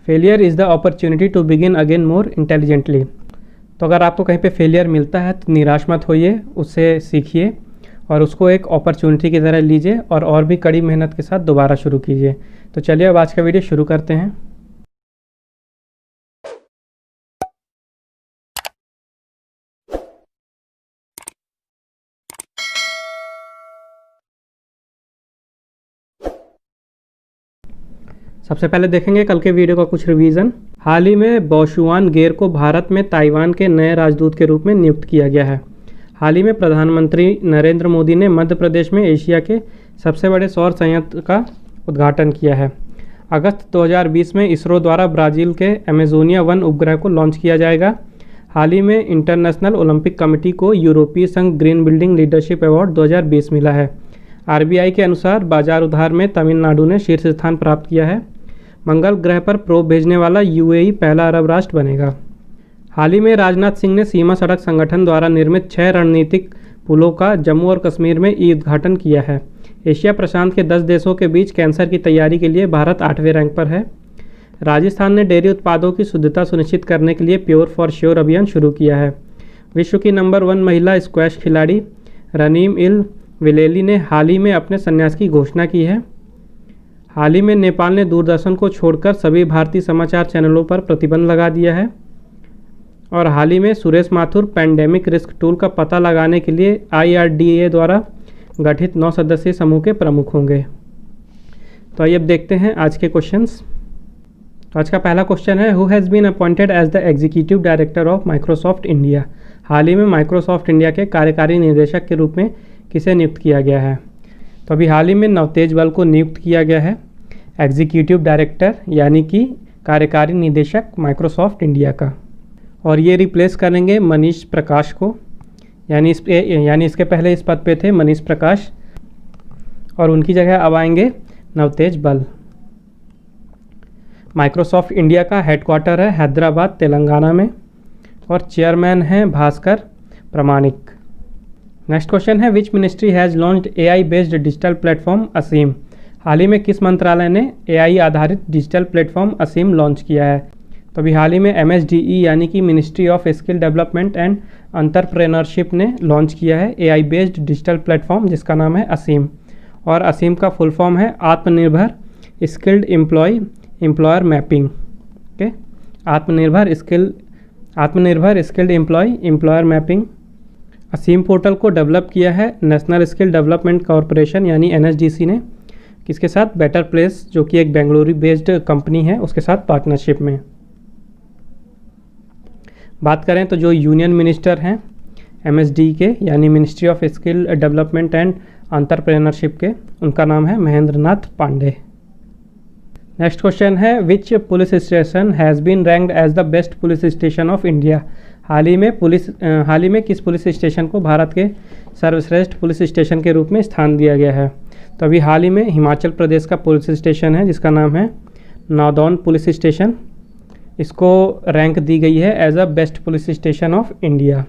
Failure is the opportunity to begin again more intelligently. तो अगर आपको कहीं पे फेलियर मिलता है तो निराश मत होइए, उससे सीखिए और उसको एक अपॉर्चुनिटी की तरह लीजिए और भी कड़ी मेहनत के साथ दोबारा शुरू कीजिए। तो चलिए अब आज का वीडियो शुरू करते हैं। सबसे पहले देखेंगे कल के वीडियो का कुछ रिवीजन। हाल ही में बोशुआन गेर को भारत में ताइवान के नए राजदूत के रूप में नियुक्त किया गया है। हाल ही में प्रधानमंत्री नरेंद्र मोदी ने मध्य प्रदेश में एशिया के सबसे बड़े सौर संयंत्र का उद्घाटन किया है। अगस्त 2020 में इसरो द्वारा ब्राज़ील के अमेजोनिया 1 उपग्रह को लॉन्च किया जाएगा। हाल ही में इंटरनेशनल ओलंपिक कमेटी को यूरोपीय संघ ग्रीन बिल्डिंग लीडरशिप अवार्ड 2020 मिला है। आरबीआई के अनुसार बाजार उधार में तमिलनाडु ने शीर्ष स्थान प्राप्त किया है। मंगल ग्रह पर प्रोब भेजने वाला यूएई पहला अरब राष्ट्र बनेगा। हाल ही में राजनाथ सिंह ने सीमा सड़क संगठन द्वारा निर्मित 6 रणनीतिक पुलों का जम्मू और कश्मीर में ई उद्घाटन किया है। एशिया प्रशांत के 10 देशों के बीच कैंसर की तैयारी के लिए भारत 8वें रैंक पर है। राजस्थान ने डेयरी उत्पादों की शुद्धता सुनिश्चित करने के लिए प्योर फॉर श्योर अभियान शुरू किया है। विश्व की नंबर 1 महिला स्क्वैश खिलाड़ी रनीम इल विलेली ने हाल ही में अपने संन्यास की घोषणा की है। हाल ही में नेपाल ने दूरदर्शन को छोड़कर सभी भारतीय समाचार चैनलों पर प्रतिबंध लगा दिया है। और हाल ही में Suresh Mathur pandemic risk tool का पता लगाने के लिए IRDA द्वारा गठित 9 सदस्यीय समूह के प्रमुख होंगे। तो आइए अब देखते हैं आज के क्वेश्चंस। तो आज का पहला क्वेश्चन है, who has been appointed as the executive director of Microsoft India. हाल ही में माइक्रोसॉफ्ट इंडिया के कार्यकारी निदेशक के रूप में किसे नियुक्त किया गया है। तो अभी हाल ही में नवतेज बल को नियुक्त किया गया है एग्जीक्यूटिव डायरेक्टर यानी कि कार्यकारी निदेशक माइक्रोसॉफ्ट इंडिया का, और ये रिप्लेस करेंगे मनीष प्रकाश को। यानी इसके पहले इस पद पे थे मनीष प्रकाश और उनकी जगह अब आएंगे नवतेज बल। माइक्रोसॉफ्ट इंडिया का हेडक्वार्टर है हैदराबाद तेलंगाना में और चेयरमैन हैं भास्कर प्रमाणिक। नेक्स्ट क्वेश्चन है, which ministry has launched AI based digital platform ASEEM. हाल ही में किस मंत्रालय ने AI आधारित डिजिटल प्लेटफॉर्म असीम लॉन्च किया है। तो अभी हाल ही में MSDE यानी कि ministry of skill development and entrepreneurship ने लॉन्च किया है AI बेस्ड डिजिटल प्लेटफॉर्म जिसका नाम है असीम। और असीम का फुल फॉर्म है आत्मनिर्भर स्किल्ड एम्प्लॉयर मैपिंग। ओके, आत्मनिर्भर स्किल्ड एम्प्लॉयर मैपिंग। असीम पोर्टल को डेवलप किया है नेशनल स्किल डेवलपमेंट कॉरपोरेशन यानी NSDC ने, किसके साथ, बेटर प्लेस जो कि एक बेंगलुरु बेस्ड कंपनी है उसके साथ पार्टनरशिप में। बात करें तो जो यूनियन मिनिस्टर हैं MSD के यानी ministry of skill development and entrepreneurship के, उनका नाम है महेंद्र नाथ पांडे। नेक्स्ट क्वेश्चन है, which police station has been ranked as the best police station of India. हाल ही में किस पुलिस स्टेशन को भारत के सर्वश्रेष्ठ पुलिस स्टेशन के रूप में स्थान दिया गया है। तो अभी हाल ही में हिमाचल प्रदेश का पुलिस स्टेशन है जिसका नाम है नादौन पुलिस स्टेशन, इसको रैंक दी गई है as a best police station of India.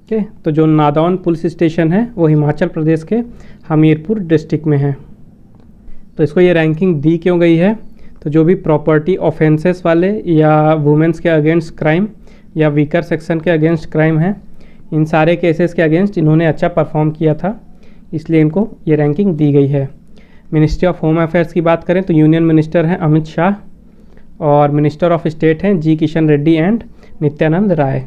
Okay, तो जो नादौन पुलिस स्टेशन है वो हिमाचल प्रदेश के हमीरपुर डिस्ट्रिक्ट में है। तो इसको ये रैंकिंग दी क्यों गई है, तो जो भी प्रॉपर्टी ऑफेंसेस वाले या वुमेंस के अगेंस्ट क्राइम या वीकर सेक्शन के अगेंस्ट क्राइम हैं, इन सारे केसेस के अगेंस्ट इन्होंने अच्छा परफॉर्म किया था, इसलिए इनको ये रैंकिंग दी गई है। मिनिस्ट्री ऑफ होम अफेयर्स की बात करें तो यूनियन मिनिस्टर हैं अमित शाह और मिनिस्टर ऑफ स्टेट हैं जी किशन रेड्डी एंड नित्यानंद राय।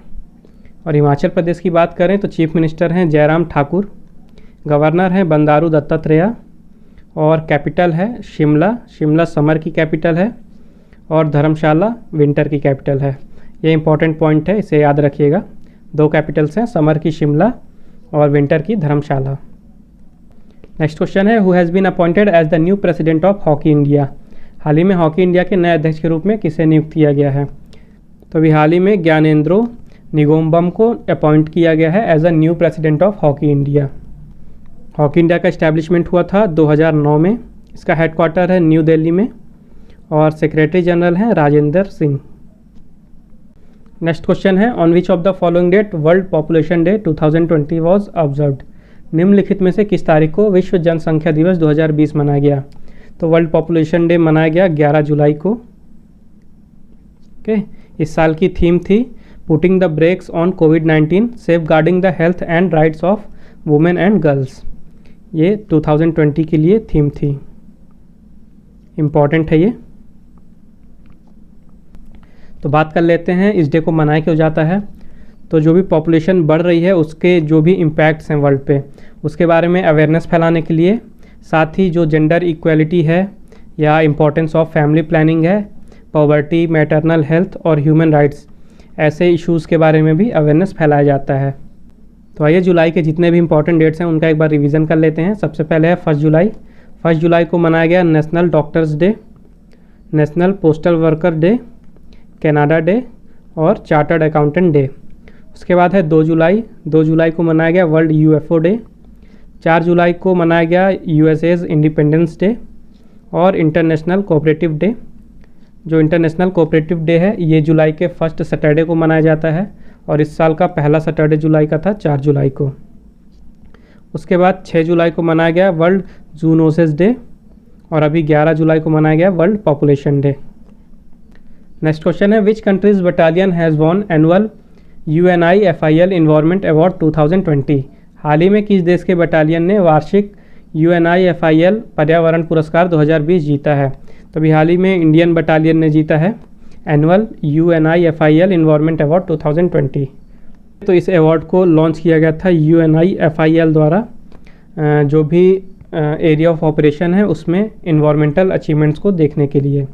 और हिमाचल प्रदेश की बात करें तो चीफ मिनिस्टर हैं जयराम ठाकुर, गवर्नर हैं बंदारू दत्तात्रेय और कैपिटल है शिमला समर की कैपिटल है और धर्मशाला विंटर की कैपिटल है। ये इंपॉर्टेंट पॉइंट है, इसे याद रखिएगा। 2 कैपिटल्स हैं, समर की शिमला और विंटर की धर्मशाला। नेक्स्ट क्वेश्चन है, who has been appointed as the new president of hockey India. हाल ही में हॉकी इंडिया के नए अध्यक्ष के रूप में किसे नियुक्त किया गया है। तो अभी हाल ही में ज्ञानेंद्रो निगोम्बम को अपॉइंट किया गया है as a new president of hockey India. Hockey India का इस्टेब्लिशमेंट हुआ था 2009 में। इसका हेडक्वार्टर है न्यू दिल्ली में और सेक्रेटरी जनरल हैं राजेंद्र सिंह। नेक्स्ट क्वेश्चन है, on which of the following date world population day 2020 was observed. निम्नलिखित में से किस तारीख को विश्व जनसंख्या दिवस 2020 मनाया गया। तो वर्ल्ड पॉपुलेशन डे मनाया गया 11 जुलाई को। ओके, इस साल की थीम थी putting the breaks on covid safeguarding the health and rights of women and girls. ये 2020 के लिए थीम थी, इम्पॉर्टेंट है ये। तो बात कर लेते हैं इस डे को मनाया क्यों जाता है। तो जो भी पॉपुलेशन बढ़ रही है उसके जो भी इम्पैक्ट्स हैं वर्ल्ड पे, उसके बारे में अवेयरनेस फैलाने के लिए, साथ ही जो जेंडर इक्वलिटी है या इम्पोर्टेंस ऑफ फैमिली प्लानिंग है, पॉवर्टी, मैटरनल हेल्थ और ह्यूमन राइट्स, ऐसे इश्यूज़ के बारे में भी अवेयरनेस फैलाया जाता है। तो आइए जुलाई के जितने भी इंपॉर्टेंट डेट्स हैं उनका एक बार रिवीजन कर लेते हैं। सबसे पहले है 1 जुलाई। 1 जुलाई को मनाया गया national doctors day, national postal worker day, Canada day और चार्टर्ड अकाउंटेंट डे। उसके बाद है 2 जुलाई। 2 जुलाई को मनाया गया वर्ल्ड यूएफओ डे। 4 जुलाई को मनाया गया यूएसए's इंडिपेंडेंस डे और इंटरनेशनल कोऑपरेटिव डे। जो इंटरनेशनल कोऑपरेटिव डे है ये जुलाई के फर्स्ट सैटरडे को मनाया जाता है और इस साल का पहला सैटरडे जुलाई का था 4 जुलाई को। उसके बाद 6 जुलाई को मनाया गया वर्ल्ड जूनोसिस डे और अभी 11 जुलाई को मनाया गया world population day. Next question है which countries battalion has won annual UNIFIL environment award 2020। हाल ही में किस देश के बटालियन ने वार्षिक UNIFIL पर्यावरण पुरस्कार 2020 जीता है। तो अभी हाल ही में इंडियन बटालियन ने जीता है एनुअल UNIFIL इन्वायरमेंट अवार्ड 2020। तो इस अवार्ड को लॉन्च किया गया था UNIFIL द्वारा, जो भी एरिया ऑफ ऑपरेशन है उसमें इन्वायरमेंटल अचीवमेंट्स को देखने के लिए।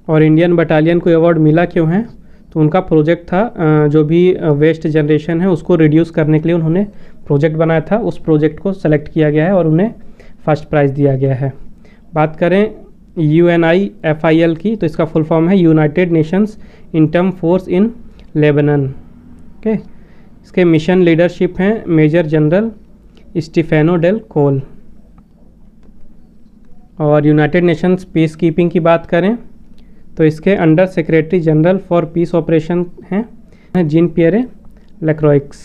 और इंडियन बटालियन को अवार्ड मिला क्यों है, तो उनका प्रोजेक्ट था जो भी वेस्ट जनरेशन है उसको रिड्यूस करने के लिए उन्होंने प्रोजेक्ट बनाया था, उस प्रोजेक्ट को सेलेक्ट किया गया है और उन्हें फर्स्ट प्राइज़ दिया गया है। बात करें UNIFIL की तो इसका फुल फॉर्म है United Nations interim force in Lebanon. Okay, इसके मिशन लीडरशिप हैं मेजर जनरल स्टीफेनो डेल कोल। और यूनाइटेड नेशंस पीस कीपिंग की बात करें तो इसके under secretary general for peace operation हैं Jean Pierre Lacroix.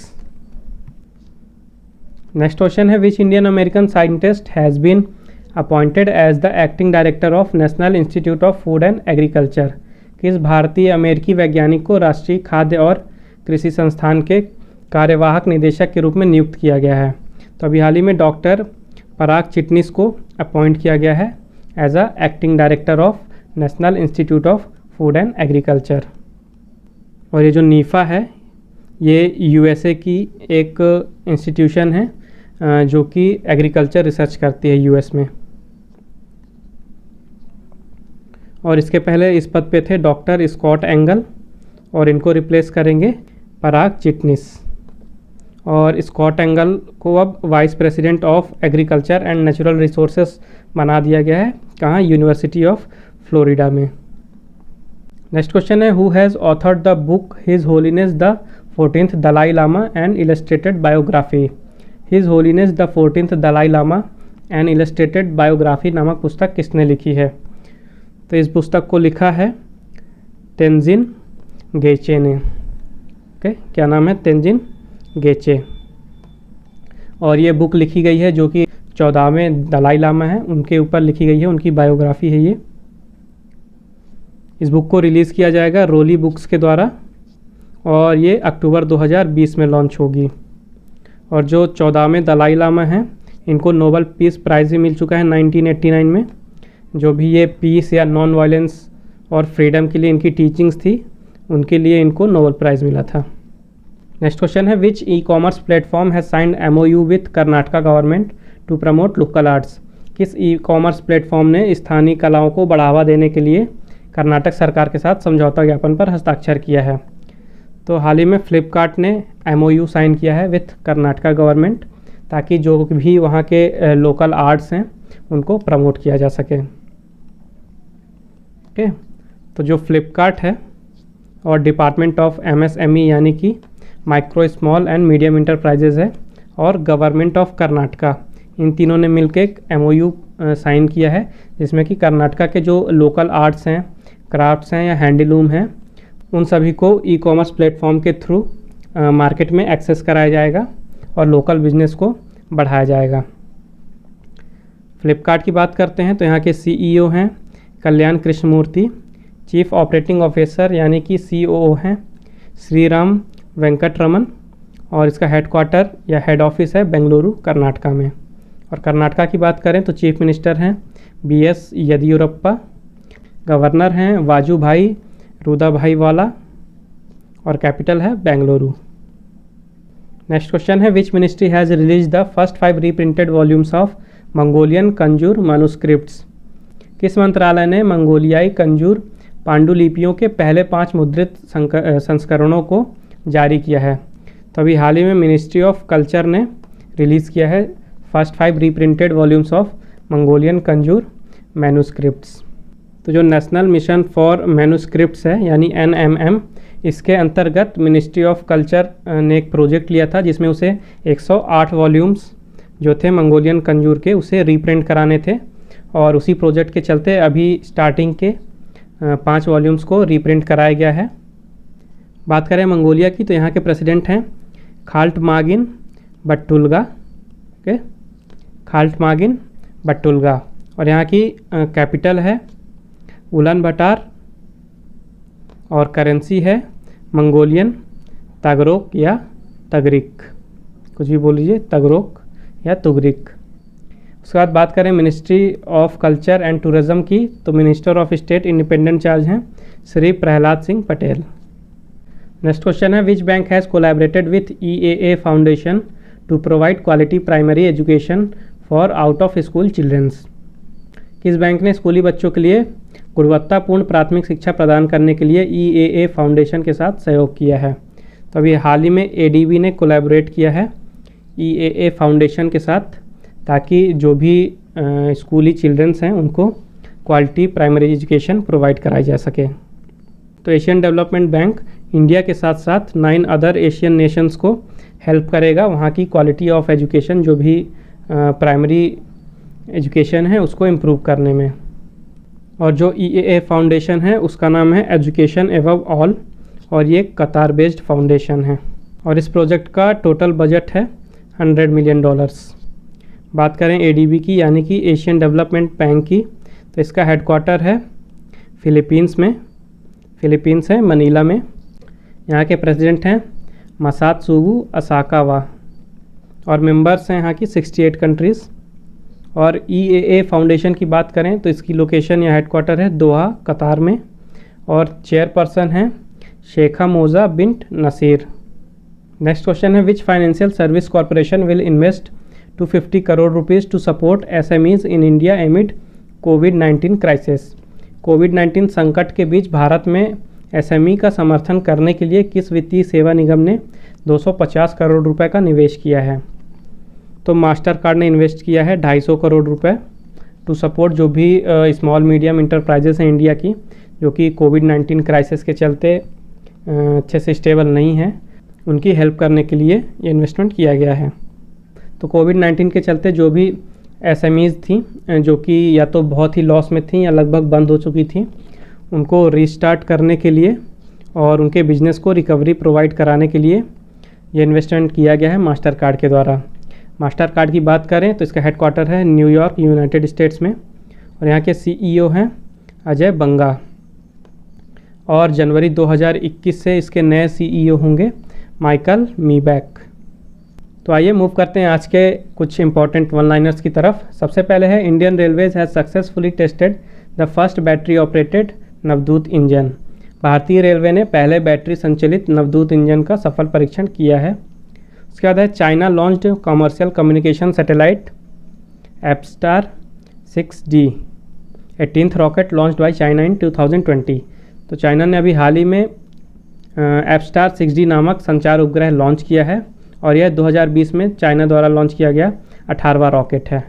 Next question है which Indian American scientist has been appointed as the acting director of national institute of food and agriculture. किस भारतीय अमेरिकी वैज्ञानिक को राष्ट्रीय खाद्य और कृषि संस्थान के कार्यवाहक निदेशक के रूप में नियुक्त किया गया है। तो अभी हाल ही में डॉक्टर पराग चिटनिस को अपॉइंट किया गया है as a acting director of national institute of food and agriculture. और ये जो नीफा है ये USA की एक इंस्टीट्यूशन है जो कि एग्रीकल्चर रिसर्च करती है US में। और इसके पहले इस पद पे थे डॉक्टर स्कॉट एंगल और इनको रिप्लेस करेंगे पराग चिटनिस। और स्कॉट एंगल को अब vice president of agriculture and natural resources बना दिया गया है, कहाँ, यूनिवर्सिटी ऑफ फ्लोरिडा में। नेक्स्ट क्वेश्चन है who has authored the book his holiness the 14th Dalai Lama and illustrated biography. His holiness the 14th Dalai Lama and illustrated biography नामक पुस्तक किसने लिखी है। तो इस पुस्तक को लिखा है तेंजिन गेचे ने। ओके, क्या नाम है, तेंजिन गेचे। और ये बुक लिखी गई है जो कि 14वें दलाई लामा है उनके ऊपर लिखी गई है, उनकी बायोग्राफी है ये। इस बुक को रिलीज़ किया जाएगा रोली बुक्स के द्वारा और ये अक्टूबर 2020 में लॉन्च होगी। और जो 14वें दलाई लामा हैं इनको नोबेल पीस प्राइज़ भी मिल चुका है 1989 में। जो भी ये पीस या नॉन वायलेंस और फ्रीडम के लिए इनकी टीचिंग्स थी उनके लिए इनको नोबेल प्राइज़ मिला था। नेक्स्ट क्वेश्चन है which e-commerce platform has signed MOU with Karnataka government to promote local arts. किस ई-कॉमर्स प्लेटफॉर्म ने स्थानीय कलाओं को बढ़ावा देने के लिए कर्नाटक सरकार के साथ समझौता ज्ञापन पर हस्ताक्षर किया है। तो हाल ही में फ्लिपकार्ट ने MOU साइन किया है विथ कर्नाटका गवर्नमेंट ताकि जो भी वहाँ के लोकल आर्ट्स हैं उनको प्रमोट किया जा सके। ओके, तो जो फ्लिपकार्ट है और डिपार्टमेंट ऑफ MSME यानी कि micro small and medium enterprises है और गवर्नमेंट ऑफ कर्नाटका, इन तीनों ने मिलकर एक MOU साइन किया है जिसमें कि कर्नाटका के जो लोकल आर्ट्स हैं, क्राफ्ट्स हैं या हैंडलूम हैं उन सभी को ई-कॉमर्स प्लेटफॉर्म के थ्रू मार्केट में एक्सेस कराया जाएगा और लोकल बिजनेस को बढ़ाया जाएगा। फ्लिपकार्ट की बात करते हैं तो यहाँ के CEO हैं कल्याण कृष्णमूर्ति, चीफ ऑपरेटिंग ऑफिसर यानी कि COO हैं श्रीराम वेंकटरमन, और इसका हेडक्वार्टर या हेड ऑफिस है बेंगलुरु कर्नाटका में। और कर्नाटका की बात करें तो चीफ मिनिस्टर हैं BS येदियुरप्पा, गवर्नर हैं वाजूभाई रुदाभाई वाला, और कैपिटल है बेंगलुरु। नेक्स्ट क्वेश्चन है which ministry has release the first 5 reprinted volumes of Mongolian Kanjur manuscripts. किस मंत्रालय ने मंगोलियाई कंजूर पांडुलिपियों के पहले 5 मुद्रित संस्करणों को जारी किया है? तो अभी हाल ही में मिनिस्ट्री ऑफ कल्चर ने रिलीज़ किया है first 5 reprinted volumes of Mongolian Kanjur manuscripts. तो जो नेशनल मिशन फॉर मैन्युस्क्रिप्ट्स है यानी NMM, इसके अंतर्गत मिनिस्ट्री ऑफ कल्चर ने एक प्रोजेक्ट लिया था जिसमें उसे 108 वॉल्यूम्स जो थे मंगोलियन कंजूर के उसे रीप्रिंट कराने थे, और उसी प्रोजेक्ट के चलते अभी स्टार्टिंग के 5 वॉल्यूम्स को रीप्रिंट कराया गया है। बात करें मंगोलिया की तो यहाँ के प्रेसिडेंट हैं खाल्टमागिन बट्टुल्गा, ओके, खाल्टमागिन बट्टुल्गा, और यहाँ की कैपिटल है उलानबाटर, और करेंसी है मंगोलियन तगरोक या तगरिक, कुछ भी बोल लीजिए, तगरोक या तुगरिक। उसके बाद बात करें ministry of culture and tourism की तो minister of state independent charge हैं श्री प्रहलाद सिंह पटेल। नेक्स्ट क्वेश्चन है which bank has collaborated with EAA foundation to provide quality primary education for out of school childrens. किस बैंक ने स्कूली बच्चों के लिए गुणवत्तापूर्ण प्राथमिक शिक्षा प्रदान करने के लिए EAA फाउंडेशन के साथ सहयोग किया है? तो अभी हाल ही में ADB ने कोलैबोरेट किया है EAA फाउंडेशन के साथ ताकि जो भी स्कूली चिल्ड्रंस हैं उनको क्वालिटी प्राइमरी एजुकेशन प्रोवाइड कराई जा सके। तो एशियन डेवलपमेंट बैंक इंडिया के साथ साथ 9 अदर एशियन नेशंस को हेल्प करेगा वहाँ की क्वालिटी ऑफ एजुकेशन जो भी प्राइमरी एजुकेशन है उसको इम्प्रूव करने में। और जो EAA फाउंडेशन है उसका नाम है एजुकेशन एबव ऑल, और ये कतार बेस्ड फाउंडेशन है, और इस प्रोजेक्ट का टोटल बजट है $100 मिलियन। बात करें ADB की यानी कि एशियन डेवलपमेंट बैंक की तो इसका हेडक्वार्टर है फिलीपींस है मनीला में। यहाँ के प्रेसिडेंट हैं मसात्सुगु असाकावा, और मेंबर्स हैं यहाँ की 68 कंट्रीज़। और EAA फाउंडेशन की बात करें तो इसकी लोकेशन या हेडक्वार्टर है दोहा कतार में, और चेयरपर्सन हैं Sheikha Moza bint Nasser. Next question है which financial service corporation will invest 250 crore rupees to support SMEs in India amid कोविड-19 क्राइसिस। कोविड-19 संकट के बीच भारत में SME का समर्थन करने के लिए किस वित्तीय सेवा निगम ने 250 करोड़ रुपए का निवेश किया है? तो मास्टर कार्ड ने इन्वेस्ट किया है 250 करोड़ रुपए टू सपोर्ट जो भी स्मॉल मीडियम इंटरप्राइजेस हैं इंडिया की जो कि कोविड-19 क्राइसिस के चलते अच्छे से स्टेबल नहीं है, उनकी हेल्प करने के लिए ये इन्वेस्टमेंट किया गया है। तो कोविड-19 के चलते जो भी SMEs थी जो कि या तो बहुत ही लॉस में थी या लगभग बंद हो चुकी थी, उनको रीस्टार्ट करने के लिए और उनके बिजनेस को रिकवरी प्रोवाइड कराने के लिए ये इन्वेस्टमेंट किया गया है मास्टर कार्ड के द्वारा। मास्टर कार्ड की बात करें तो इसका हेडक्वार्टर है न्यूयॉर्क यूनाइटेड स्टेट्स में, और यहाँ के CEO हैं अजय बंगा, और जनवरी 2021 से इसके नए CEO होंगे माइकल मीबैक। तो आइए मूव करते हैं आज के कुछ इंपॉर्टेंट वन लाइनर्स की तरफ। सबसे पहले है Indian railways has successfully tested the first battery operated Navdoot engine. भारतीय रेलवे ने पहले बैटरी संचालित नवदूत इंजन का सफल परीक्षण किया है। उसके बाद है China launched commercial communication satellite Apstar 6D 18th rocket launched by China in 2020। तो चाइना ने अभी हाल ही में एप्स्टार 6D नामक संचार उपग्रह लॉन्च किया है, और यह 2020 में चाइना द्वारा लॉन्च किया गया 18वां रॉकेट है।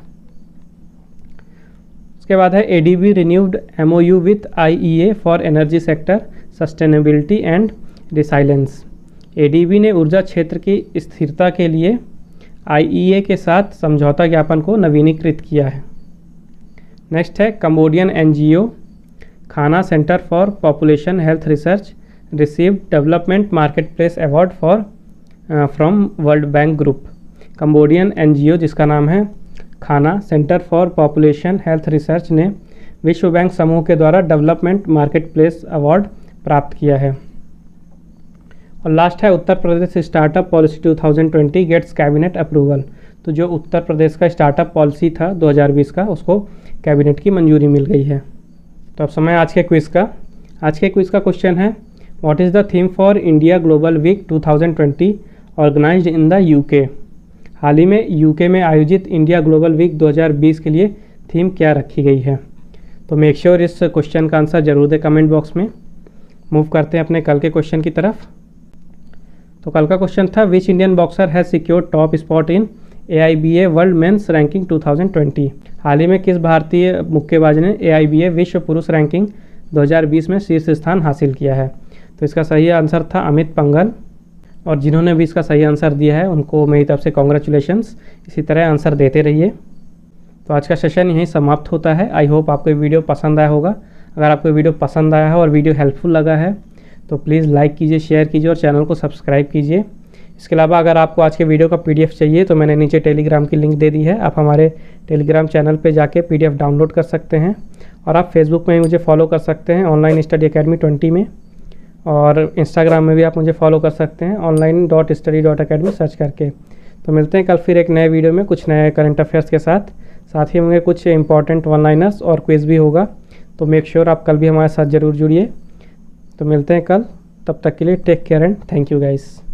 उसके बाद है ADB renewed MOU with IEA for energy sector sustainability and resilience. ADB ने ऊर्जा क्षेत्र की स्थिरता के लिए IEA के साथ समझौता ज्ञापन को नवीनीकृत किया है। नेक्स्ट है कंबोडियन NGO खाना centre for population health research received development market place award for from world bank group. Cambodian NGO जिसका नाम है खाना centre for population health research ने विश्व बैंक समूह के द्वारा डेवलपमेंट मार्केट प्लेस अवार्ड प्राप्त किया है। और लास्ट है Uttar Pradesh startup policy 2020 gets cabinet approval. तो जो उत्तर प्रदेश का स्टार्टअप पॉलिसी था 2020 का, उसको कैबिनेट की मंजूरी मिल गई है। तो अब समय आज के क्विज़ का। आज के क्विज़ का क्वेश्चन है, what is the theme for India global week 2020 organised in the UK. हाल ही में यूके में आयोजित इंडिया ग्लोबल वीक 2020 के लिए थीम क्या रखी गई है। तो मेक श्योर इस क्वेश्चन का आंसर जरूर दें कमेंट बॉक्स में। मूव करते हैं अपने कल के क्वेश्चन की तरफ। तो कल का क्वेश्चन था, which Indian boxer has secured top spot in AIBA world men's ranking 2020। हाल ही में किस भारतीय मुक्केबाज ने AIBA विश्व पुरुष रैंकिंग 2020 में शीर्ष स्थान हासिल किया है। तो इसका सही आंसर था अमित पंघल। और जिन्होंने भी इसका सही आंसर दिया है उनको मेरी तरफ से कॉन्ग्रेचुलेशंस। इसी तरह आंसर देते रहिए। तो आज का सेशन यहीं समाप्त होता है। आई होप आपको ये वीडियो पसंद आया होगा। अगर आपको वीडियो पसंद आया है और वीडियो हेल्पफुल लगा है तो प्लीज़ लाइक कीजिए, शेयर कीजिए और चैनल को सब्सक्राइब कीजिए। इसके अलावा अगर आपको आज के वीडियो का PDF चाहिए तो मैंने नीचे टेलीग्राम की लिंक दे दी है। आप हमारे टेलीग्राम चैनल पे जाके PDF डाउनलोड कर सकते हैं। और आप फेसबुक में मुझे फॉलो कर सकते हैं ऑनलाइन स्टडी अकेडमी 20 में। और इंस्टाग्राम में भी आप मुझे फॉलो कर सकते हैं online.study.academy सर्च करके। तो मिलते हैं कल फिर एक नए वीडियो में कुछ नए करंट अफेयर्स के साथ ही होंगे कुछ इंपॉर्टेंट वन लाइनर्स और क्विज़ भी होगा। तो मेक श्योर आप कल भी हमारे साथ ज़रूर जुड़िए। तो मिलते हैं कल, तब तक के लिए take care and thank you guys.